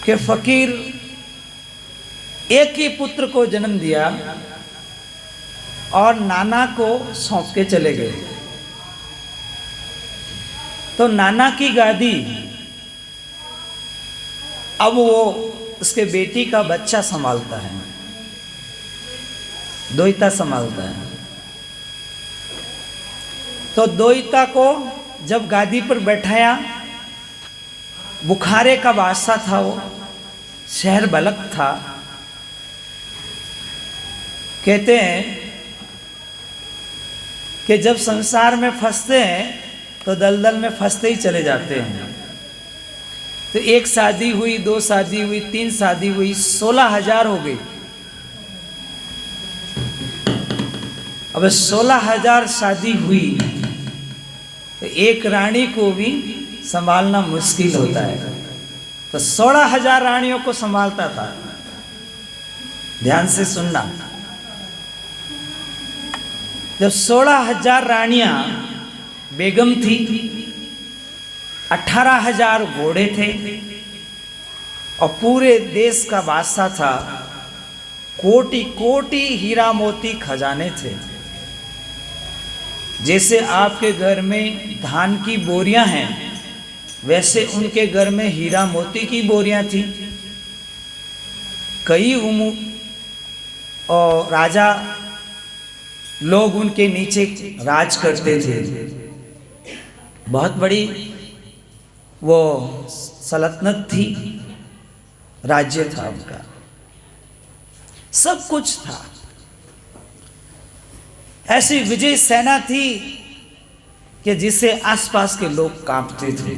कि फकीर एक ही पुत्र को जन्म दिया और नाना को सौंप के चले गए। तो नाना की गादी अब वो उसके बेटी का बच्चा संभालता है, दोहिता संभालता है। तो दोहिता को जब गादी पर बैठाया, बुखारे का बादशाह था वो, शहर बलक था। कहते हैं कि जब संसार में फंसते हैं तो दलदल में फंसते ही चले जाते हैं। तो एक शादी हुई, दो शादी हुई, तीन शादी हुई, 16,000 हो गई। अब 16,000 शादी हुई तो एक रानी को भी संभालना मुश्किल होता है। तो 16,000 रानियों को संभालता था। ध्यान से सुनना, जब 16,000 रानियां बेगम थी, 18,000 घोड़े थे और पूरे देश का बादशाह था, कोटि कोटि हीरा मोती खजाने थे। जैसे आपके घर में धान की बोरियां हैं, वैसे उनके घर में हीरा मोती की बोरियां थी। कई और राजा लोग उनके नीचे राज करते थे। बहुत बड़ी वो सल्तनत थी, राज्य था उनका, सब कुछ था। ऐसी विजय सेना थी कि जिसे आसपास के लोग कांपते थे।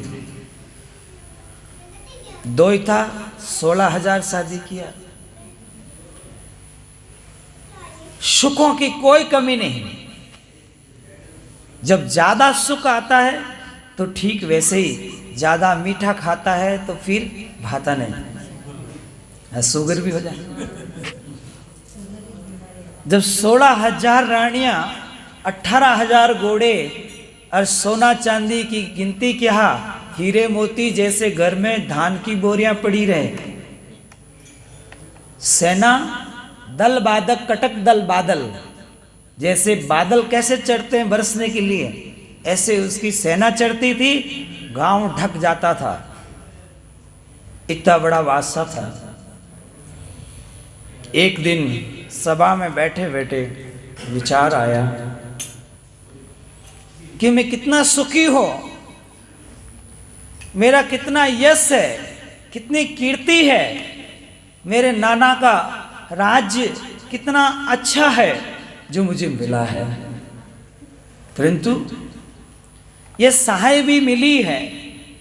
दोहिता 16,000 शादी किया, सुखों की कोई कमी नहीं। जब ज्यादा सुख आता है तो ठीक वैसे ही ज्यादा मीठा खाता है तो फिर भाता नहीं, शुगर भी हो जाए। जब 16,000 रानियां, 18,000 घोड़े और सोना चांदी की गिनती क्या, हीरे मोती जैसे घर में धान की बोरियां पड़ी रहे, सेना दल बादक कटक दल बादल, जैसे बादल कैसे चढ़ते हैं बरसने के लिए, ऐसे उसकी सेना चढ़ती थी, गांव ढक जाता था। इतना बड़ा बादशाह था। एक दिन सभा में बैठे बैठे विचार आया कि मैं कितना सुखी हो, मेरा कितना यश है, कितनी कीर्ति है, मेरे नाना का राज्य कितना अच्छा है जो मुझे मिला है। परंतु यह साहेबी मिली है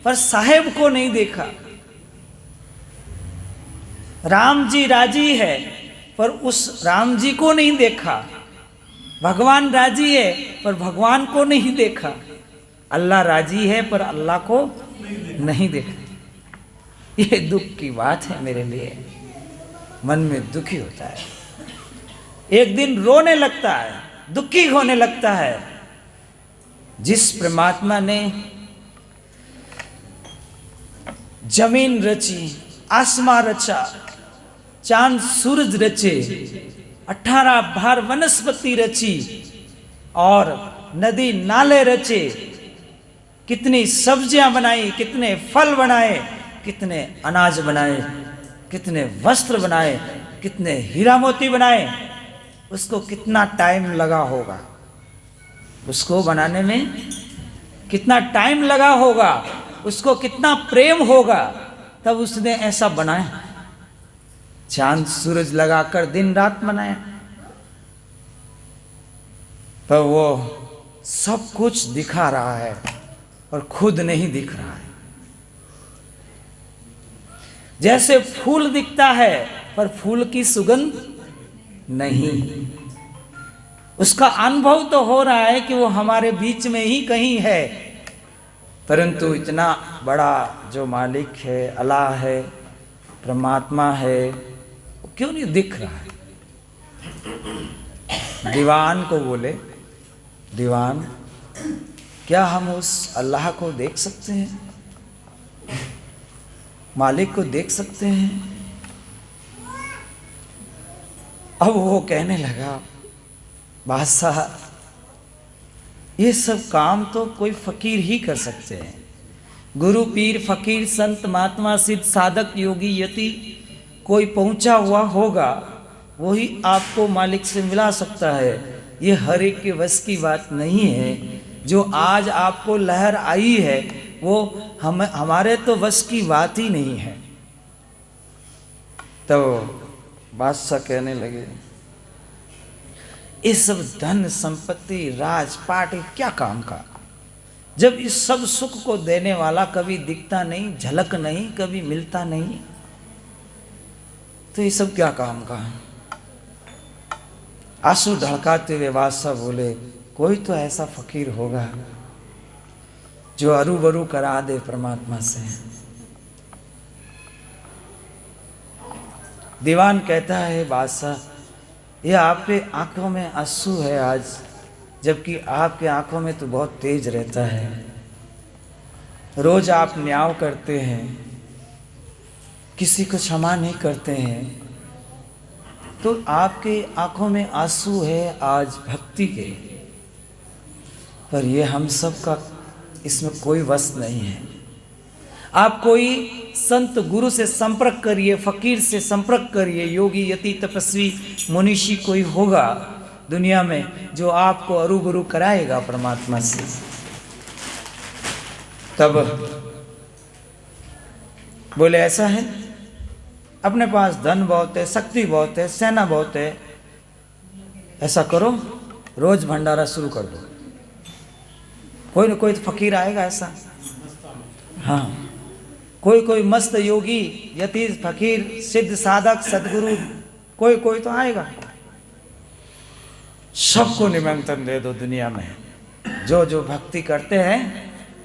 पर साहेब को नहीं देखा। राम जी राजी है पर उस राम जी को नहीं देखा। भगवान राजी है पर भगवान को नहीं देखा। अल्लाह राजी है पर अल्लाह को नहीं देखा। ये दुख की बात है मेरे लिए, मन में दुखी होता है। एक दिन रोने लगता है, दुखी होने लगता है। जिस परमात्मा ने जमीन रची, आसमां रचा, चांद सूरज रचे, 18 भार वनस्पति रची और नदी नाले रचे, कितनी सब्जियां बनाई, कितने फल बनाए, कितने अनाज बनाए, कितने वस्त्र बनाए, कितने हीरा मोती बनाए, उसको कितना टाइम लगा होगा, उसको बनाने में कितना टाइम लगा होगा, उसको कितना प्रेम होगा, तब उसने ऐसा बनाया। चांद सूरज लगाकर दिन रात बनाया, पर वो सब कुछ दिखा रहा है और खुद नहीं दिख रहा है। जैसे फूल दिखता है पर फूल की सुगंध नहीं, उसका अनुभव तो हो रहा है कि वो हमारे बीच में ही कहीं है, परंतु इतना बड़ा जो मालिक है, अल्लाह है, परमात्मा है, वो क्यों नहीं दिख रहा है। दीवान को बोले, दीवान क्या हम उस अल्लाह को देख सकते हैं? मालिक को देख सकते हैं। अब वो कहने लगा, बादशाह ये सब काम तो कोई फकीर ही कर सकते हैं। गुरु पीर फकीर संत महात्मा सिद्ध साधक योगी यति कोई पहुंचा हुआ होगा, वही आपको मालिक से मिला सकता है। ये हर एक के वश की बात नहीं है। जो आज आपको लहर आई है वो हमारे तो वश की बात ही नहीं है। तो बादशाह कहने लगे, ये सब धन संपत्ति राजपाट क्या काम का, जब इस सब सुख को देने वाला कभी दिखता नहीं, झलक नहीं, कभी मिलता नहीं, तो ये सब क्या काम का। आंसू ढड़काते हुए बादशाह बोले, कोई तो ऐसा फकीर होगा जो अरूबरू करा दे परमात्मा से। दीवान कहता है, बादशाह ये आपके आंखों में आंसू है आज, जबकि आपके आंखों में तो बहुत तेज रहता है। रोज आप न्याय करते हैं, किसी को क्षमा नहीं करते हैं, तो आपके आंखों में आंसू है आज भक्ति के। पर ये हम सब का इसमें कोई वश नहीं है। आप कोई संत गुरु से संपर्क करिए, फकीर से संपर्क करिए, योगी यति तपस्वी मुनीषी कोई होगा दुनिया में जो आपको अरूबरू कराएगा परमात्मा से। तब बोले, ऐसा है, अपने पास धन बहुत है, शक्ति बहुत है, सेना बहुत है, ऐसा करो रोज भंडारा शुरू कर दो, कोई ना कोई तो फकीर आएगा ऐसा। हाँ, कोई कोई मस्त योगी यति फकीर सिद्ध साधक सदगुरु कोई कोई तो आएगा। सबको निमंत्रण दे दो, दुनिया में जो जो भक्ति करते हैं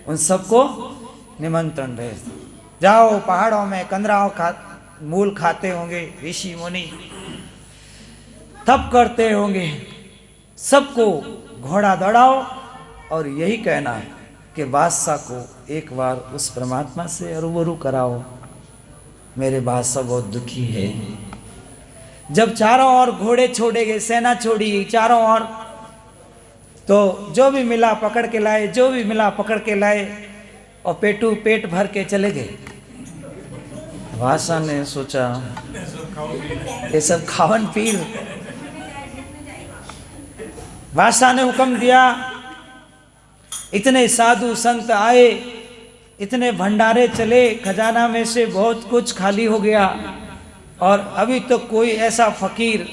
उन सबको निमंत्रण दे दो। जाओ पहाड़ों में कंदराओं मूल खाते होंगे ऋषि मुनि, तप करते होंगे, सबको घोड़ा दौड़ाओ और यही कहना है कि बादशाह को एक बार उस परमात्मा से अरूबरू कराओ। मेरे बादशाह बहुत दुखी है। जब चारों ओर घोड़े छोड़े गए, सेना छोड़ी चारों ओर, तो जो भी मिला पकड़ के लाए, जो भी मिला पकड़ के लाए और पेट भर के चले गए। बादशाह ने सोचा ये सब खावन पीर। बादशाह ने हुक्म दिया, इतने साधु संत आए, इतने भंडारे चले, खजाना में से बहुत कुछ खाली हो गया और अभी तो कोई ऐसा फकीर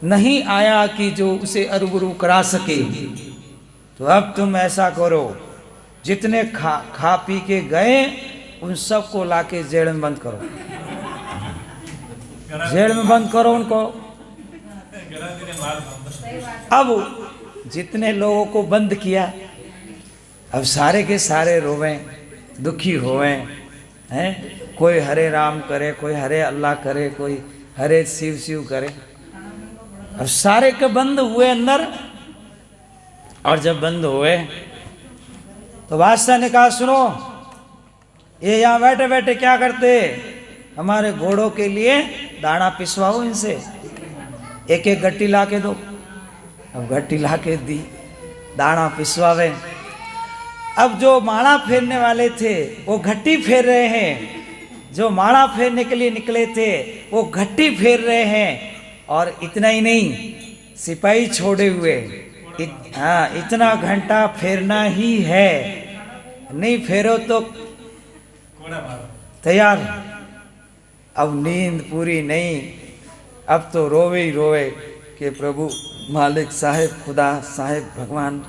नहीं आया कि जो उसे अरूबरू करा सके। तो अब तुम ऐसा करो, जितने खा पी के गए उन सबको लाके जेल में बंद करो, जेल में बंद करो उनको। अब जितने लोगों को बंद किया, अब सारे के सारे रोवे, दुखी होवे हैं। कोई हरे राम करे, कोई हरे अल्लाह करे, कोई हरे शिव शिव करे। अब सारे के बंद हुए अंदर। और जब बंद हुए तो बादशाह ने कहा, सुनो ये यहाँ बैठे बैठे क्या करते, हमारे घोड़ों के लिए दाना पिसवाओ, इनसे एक एक गट्टी ला के दो। अब गट्टी ला के दी, दाना पिसवावे। अब जो माला फेरने वाले थे वो घट्टी फेर रहे हैं, जो माला फेरने के लिए निकले थे वो घट्टी फेर रहे हैं। और इतना ही नहीं, सिपाही छोड़े हुए, हाँ इतना घंटा फेरना ही है, नहीं फेरो तो तैयार। अब नींद पूरी नहीं, अब तो रोवे ही रोवे कि प्रभु मालिक साहेब, खुदा साहेब, भगवान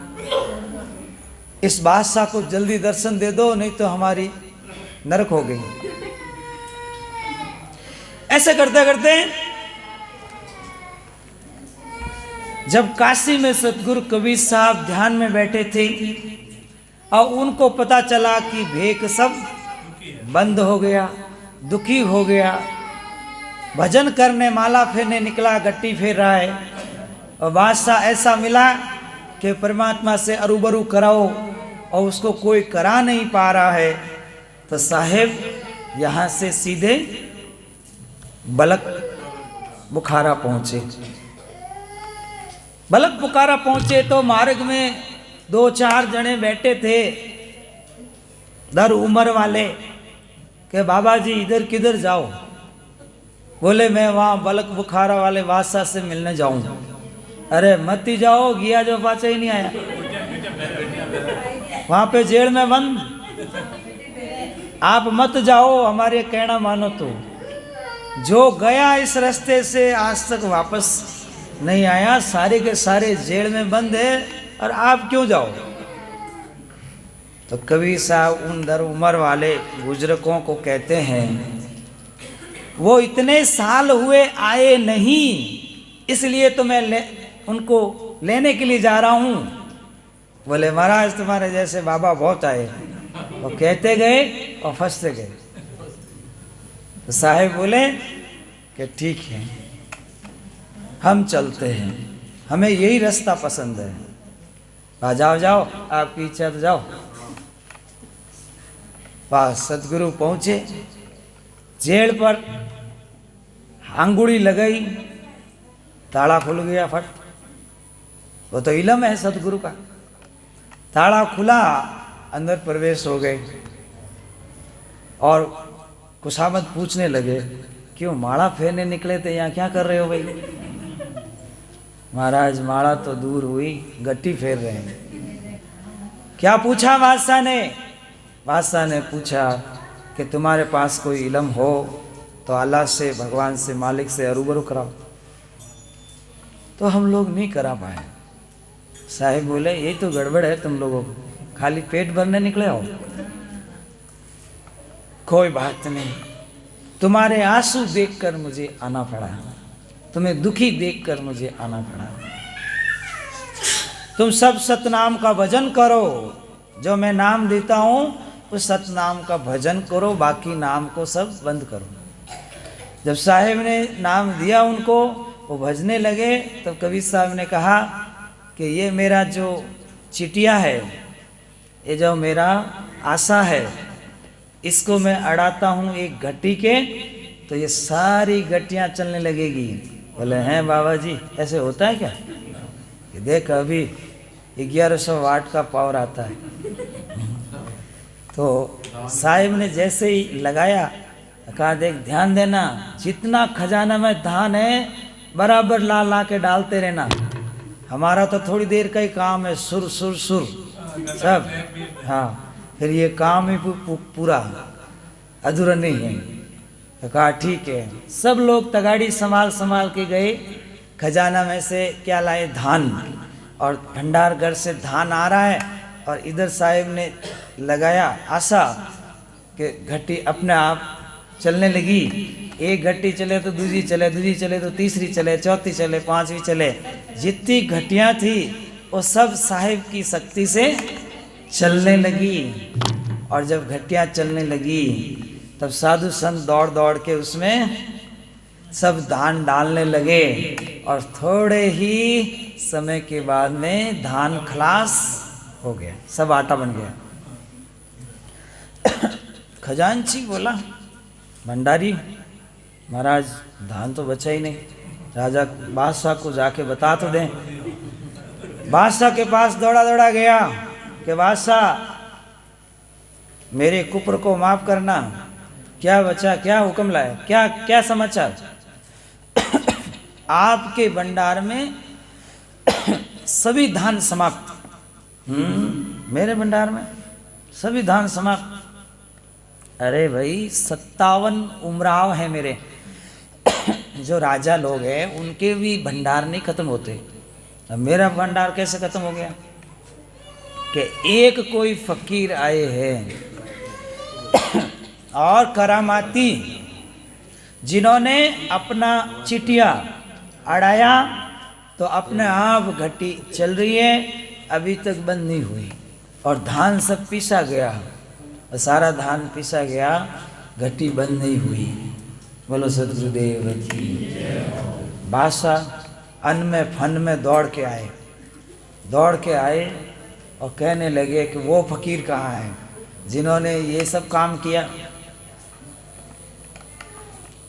इस बादशाह को जल्दी दर्शन दे दो, नहीं तो हमारी नरक हो गई। ऐसे करते करते जब काशी में सतगुरु कबीर साहब ध्यान में बैठे थे और उनको पता चला कि भेक सब बंद हो गया, दुखी हो गया, भजन करने माला फेरने निकला, गट्टी फेर रहा है, और बादशाह ऐसा मिला कि परमात्मा से अरूबरू कराओ और उसको कोई करा नहीं पा रहा है। तो साहेब यहाँ से सीधे बलक बुखारा पहुँचे। बलक बुखारा पहुँचे तो मार्ग में 2-4 जने बैठे थे दर उम्र वाले कि बाबा जी इधर किधर जाओ। बोले मैं वहाँ बलक बुखारा वाले बादशाह से मिलने जाऊँ। अरे मत ही जाओ, गया जो पाचा ही नहीं आया, वहाँ पे जेल में बंद। आप मत जाओ, हमारे कहना मानो। तो जो गया इस रास्ते से आज तक वापस नहीं आया, सारे के सारे जेल में बंद है, और आप क्यों जाओ। तो कबीर साहब उन दर उम्र वाले बुजुर्गों को कहते हैं, वो इतने साल हुए आए नहीं, इसलिए तो मैं उनको लेने के लिए जा रहा हूँ। बोले महाराज तुम्हारे जैसे बाबा बहुत आए, वो कहते गए और फंसते गए। तो साहेब बोले कि ठीक है, हम चलते हैं, हमें यही रास्ता पसंद है। जाओ जाओ, आपकी इच्छा तो जाओ। पास सतगुरु पहुँचे, जेल पर अंगुड़ी लगाई, ताला खुल गया फट। वो तो इलम है सतगुरु का। ताला खुला, अंदर प्रवेश हो गए और खुशामद पूछने लगे, क्यों माला फेरने निकले थे, यहाँ क्या कर रहे हो भाई। महाराज माला तो दूर हुई, गट्टी फेर रहे हैं। क्या पूछा बादशाह ने। बादशाह ने पूछा कि तुम्हारे पास कोई इल्म हो तो अल्लाह से, भगवान से, मालिक से रूबरू कराओ। तो हम लोग नहीं करा पाए। साहिब बोले यही तो गड़बड़ है तुम लोगों को, खाली पेट भरने निकले हो। कोई बात नहीं, तुम्हारे आंसू देखकर मुझे आना पड़ा, तुम्हें दुखी देखकर मुझे आना पड़ा। तुम सब सतनाम का भजन करो, जो मैं नाम देता हूँ उस सतनाम का भजन करो, बाकी नाम को सब बंद करो। जब साहेब ने नाम दिया उनको, वो भजने लगे। तब कबीर साहब ने कहा कि ये मेरा जो चिटिया है, ये जो मेरा आशा है, इसको मैं अड़ाता हूँ एक घटी के, तो ये सारी घटियाँ चलने लगेगी। बोले हैं बाबा जी, ऐसे होता है क्या। कि देख अभी 1100 वाट का पावर आता है। तो साहिब ने जैसे ही लगाया, कहा देख ध्यान देना, जितना खजाना में धान है बराबर ला ला के डालते रहना, हमारा तो थोड़ी देर का ही काम है, सुर सुर सुर सब। हाँ, फिर ये काम ही पूरा अधूरा नहीं है। तो कहा ठीक है। सब लोग तगाड़ी संभाल संभाल के गए, खजाना में से क्या लाए, धान, और भंडार घर से धान आ रहा है, और इधर साहिब ने लगाया आशा कि घटी अपने आप चलने लगी। एक घटी चले तो दूसरी चले, दूसरी चले तो तीसरी चले, चौथी चले, पांचवी चले। जितनी घटियाँ थी वो सब साहिब की शक्ति से चलने लगी। और जब घटियाँ चलने लगी तब साधु संत दौड़ दौड़ के उसमें सब धान डालने लगे, और थोड़े ही समय के बाद में धान खलास हो गया, सब आटा बन गया। खजांची बोला, भंडारी महाराज धान तो बचा ही नहीं, राजा बादशाह को जाके बता तो दें। बादशाह के पास दौड़ा दौड़ा गया कि बादशाह मेरे कुप्र को माफ करना, क्या बचा, क्या हुक्म लाए, क्या क्या समाचार। आपके भंडार में सभी धान समाप्त। मेरे भंडार में सभी धान समाप्त। अरे भाई 57 उमराव हैं मेरे, जो राजा लोग हैं उनके भी भंडार नहीं खत्म होते, अब मेरा भंडार कैसे खत्म हो गया। कि एक कोई फकीर आए हैं और करामाती, जिन्होंने अपना चिटिया अड़ाया तो अपने आप घटी चल रही है, अभी तक बंद नहीं हुई, और धान सब पीसा गया, सारा धान पीसा गया, घटी बंद नहीं हुई। बोलो सतगुरुदेव की। बादशाह अन्न में फन में दौड़ के आए और कहने लगे कि वो फकीर कहाँ हैं जिन्होंने ये सब काम किया।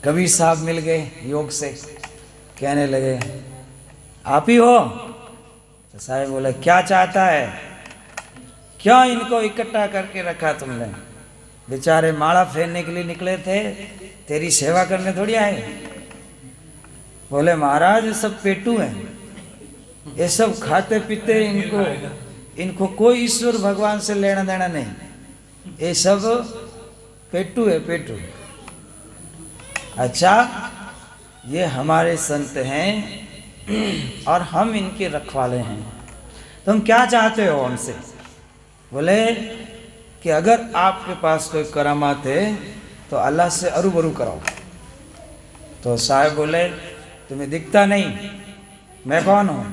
कबीर साहब मिल गए योग से, कहने लगे आप ही हो? तो साहब बोले क्या चाहता है, क्यों इनको इकट्ठा करके रखा तुमने? बेचारे माला फेरने के लिए निकले थे, तेरी सेवा करने थोड़ी आए। बोले महाराज ये सब पेटू हैं, ये सब खाते पीते, इनको कोई ईश्वर भगवान से लेना देना नहीं, ये सब पेटू है, पेटू। अच्छा ये हमारे संत हैं और हम इनके रखवाले हैं, तुम क्या चाहते हो हमसे? बोले कि अगर आपके पास कोई करामात है तो अल्लाह से अरूबरू कराओ। तो साहब बोले तुम्हें दिखता नहीं, मैं कौन हूँ?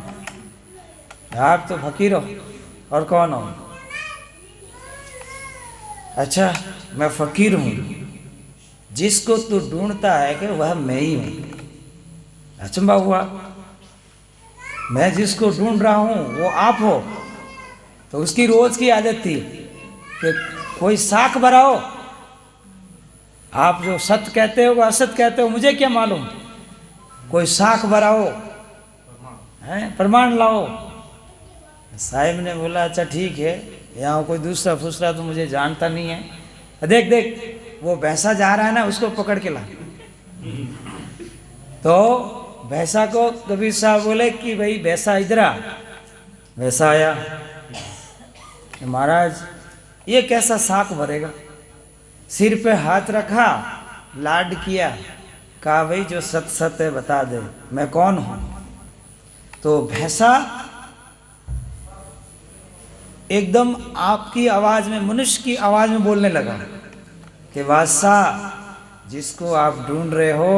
आप तो फकीर हो, और कौन हो? अच्छा मैं फकीर हूँ, जिसको तू ढूंढता है कि वह मैं ही हूँ। अचंभा हुआ, मैं जिसको ढूंढ रहा हूँ वो आप हो। तो उसकी रोज की आदत थी कि कोई साख भराओ, आप जो सत्य कहते हो असत कहते हो मुझे क्या मालूम, कोई साख भराओ, हैं प्रमाण लाओ। साहिब ने बोला अच्छा ठीक है, यहाँ कोई दूसरा फूसरा तो मुझे जानता नहीं है, देख देख वो भैंसा जा रहा है ना, उसको पकड़ के ला। तो भैंसा को कबीर साहब बोले कि भाई भैंसा इधर आ। भैंसा आया, महाराज ये कैसा साख भरेगा? सिर पे हाथ रखा, लाड किया, कहा भाई जो सत सत है बता दे मैं कौन हूं। तो भैंसा एकदम आपकी आवाज में, मनुष्य की आवाज में बोलने लगा कि बादशाह जिसको आप ढूंढ रहे हो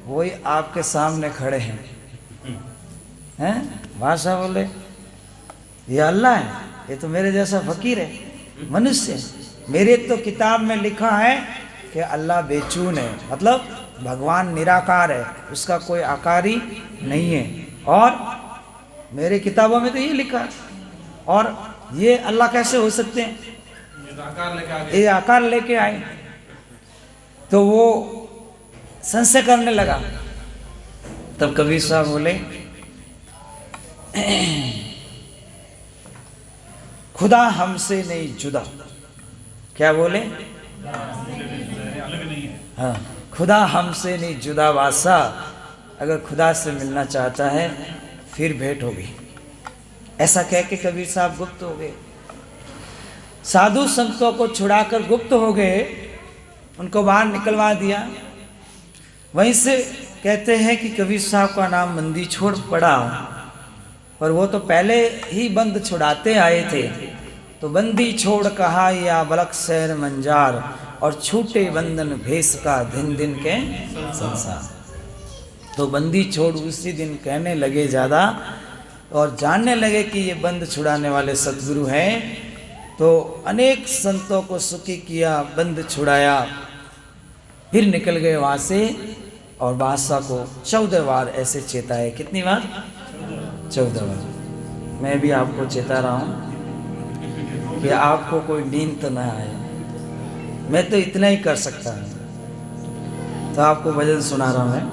वही आपके सामने खड़े हैं। बादशाह बोले ये अल्लाह है, ये तो मेरे जैसा फकीर है, मनुष्य है। मेरे तो किताब में लिखा है कि अल्लाह बेचून है, मतलब भगवान निराकार है, उसका कोई आकार ही नहीं है। और मेरे किताबों में तो ये लिखा है, और ये अल्लाह कैसे हो सकते हैं? ये आकार लेके आए। तो वो संशय करने लगा। तब कबीर साहब बोले खुदा हमसे नहीं जुदा। क्या बोले? हाँ, खुदा हमसे नहीं जुदा बादशाह, अगर खुदा से मिलना चाहता है फिर भेंट होगी। ऐसा कह के कबीर साहब गुप्त हो गए। साधु संतों को छुड़ाकर गुप्त हो गए, उनको बाहर निकलवा दिया। वहीं से कहते हैं कि कबीर साहब का नाम बंदी छोड़ पड़ा, और वो तो पहले ही बंद छुड़ाते आए थे। तो बंदी छोड़ कहा या बलक शहर मंजार, और छूटे बंधन भेष का दिन दिन के संसार। तो बंदी छोड़ उसी दिन कहने लगे ज़्यादा, और जानने लगे कि ये बंद छुड़ाने वाले सतगुरु हैं। तो अनेक संतों को सुखी किया, बंद छुड़ाया, फिर निकल गए वहाँ से। और बादशाह को 14 बार ऐसे चेताए। कितनी बार? 14 बार। मैं भी आपको चेता रहा हूँ कि आपको कोई नींद तो ना आए, मैं तो इतना ही कर सकता हूँ। तो आपको भजन सुना रहा हूँ मैं।